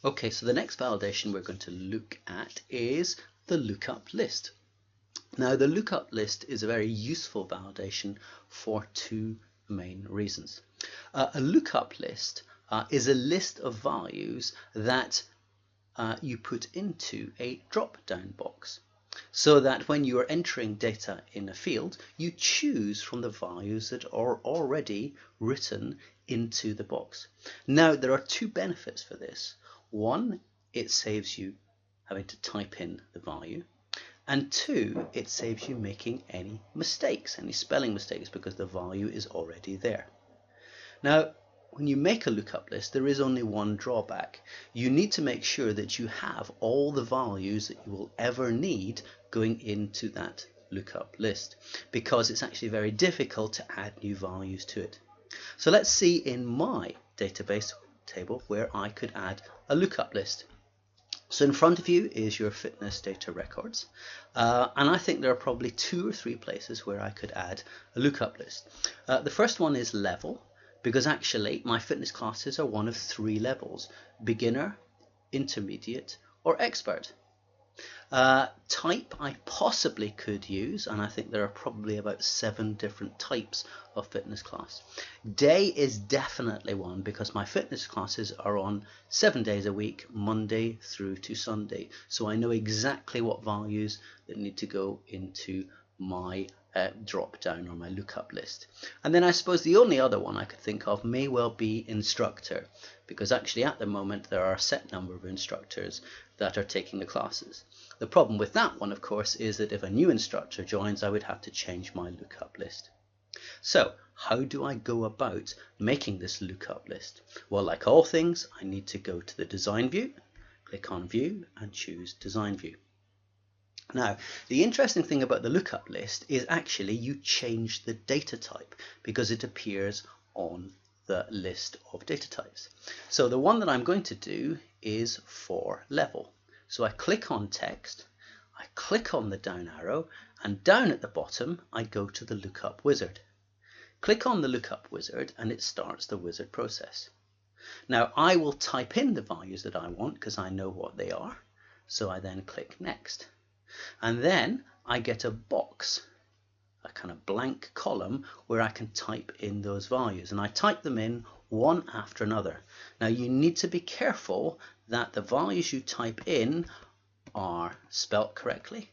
Okay, so the next validation we're going to look at is the lookup list. Now, the lookup list is a very useful validation for two main reasons. A lookup list is a list of values that you put into a drop-down box, so that when you are entering data in a field, you choose from the values that are already written into the box. Now, there are two benefits for this. One, it saves you having to type in the value, and two, it saves you making any mistakes, any spelling mistakes, because the value is already there. Now, when you make a lookup list, there is only one drawback. You need to make sure that you have all the values that you will ever need going into that lookup list, because it's actually very difficult to add new values to it. So let's see in my database table where I could add a lookup list. So in front of you is your fitness data records, and I think there are probably 2 or 3 places where I could add a lookup list. The first one is level, because actually my fitness classes are one of 3 levels: beginner, intermediate, or expert. Type I possibly could use, and I think there are probably about 7 different types of fitness class. Day is definitely one, because my fitness classes are on 7 days a week, Monday through to Sunday, so I know exactly what values that need to go into my drop down or my lookup list. And then I suppose the only other one I could think of may well be instructor, because actually at the moment there are a set number of instructors that are taking the classes. The problem with that one, of course, is that if a new instructor joins, I would have to change my lookup list. So how do I go about making this lookup list? Well, like all things, I need to go to the design view, click on view, and choose design view. Now, the interesting thing about the lookup list is actually you change the data type, because it appears on the list of data types. So the one that I'm going to do is for level. So I click on text, I click on the down arrow, and down at the bottom I go to the Lookup Wizard. Click on the Lookup Wizard and it starts the wizard process. Now I will type in the values that I want because I know what they are, so I then click next. And then I get a box, a kind of blank column where I can type in those values, and I type them in one after another. Now you need to be careful that the values you type in are spelt correctly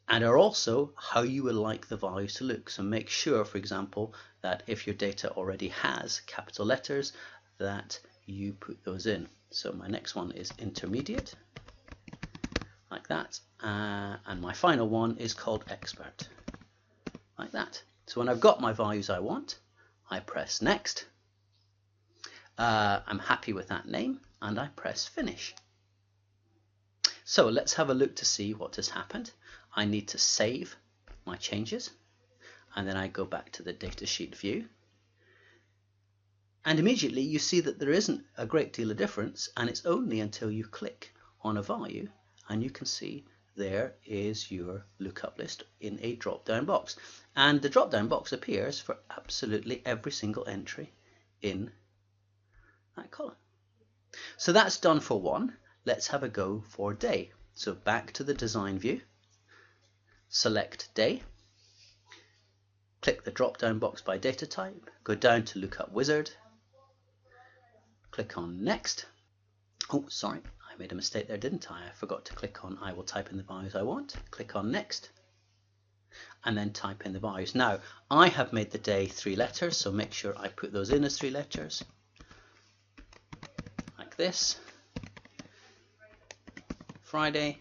and are also how you would like the values to look. So make sure, for example, that if your data already has capital letters, that you put those in. So my next one is intermediate, like that, and my final one is called expert, like that. So when I've got my values I want, I press next. I'm happy with that name, and I press finish. So let's have a look to see what has happened. I need to save my changes, and then I go back to the datasheet view, and immediately you see that there isn't a great deal of difference, and it's only until you click on a value and you can see there is your lookup list in a drop down box, and the drop down box appears for absolutely every single entry in that column. So that's done for one. Let's have a go for day. So back to the design view, select day, click the drop down box by data type, go down to Lookup Wizard, click on next. Oh, sorry, I made a mistake there, didn't I? I forgot to click on I will type in the values I want. Click on next, and then type in the values. Now, I have made the day 3 letters, so make sure I put those in as 3 letters, like this. Friday,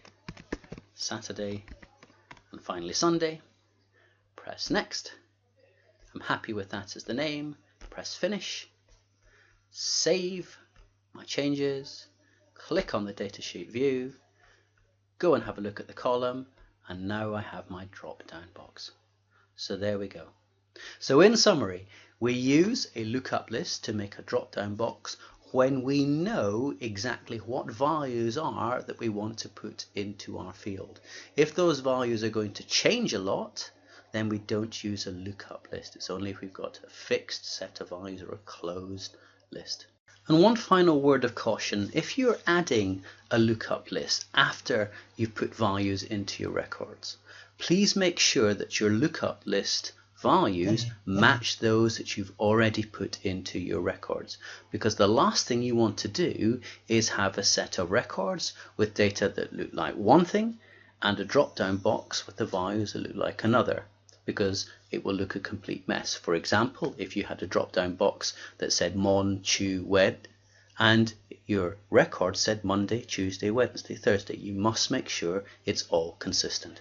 Saturday, and finally Sunday. Press next. I'm happy with that as the name. Press finish. Save my changes. Click on the datasheet view. Go and have a look at the column, and now I have my drop down box. So there we go. So in summary, we use a lookup list to make a drop down box when we know exactly what values are that we want to put into our field. If those values are going to change a lot, then we don't use a lookup list. It's only if we've got a fixed set of values or a closed list. And one final word of caution: if you're adding a lookup list after you've put values into your records, please make sure that your lookup list values match those that you've already put into your records, because the last thing you want to do is have a set of records with data that look like one thing and a drop down box with the values that look like another, because it will look a complete mess. For example, if you had a drop down box that said Mon, Tu, Wed, and your record said Monday, Tuesday, Wednesday, Thursday, you must make sure it's all consistent.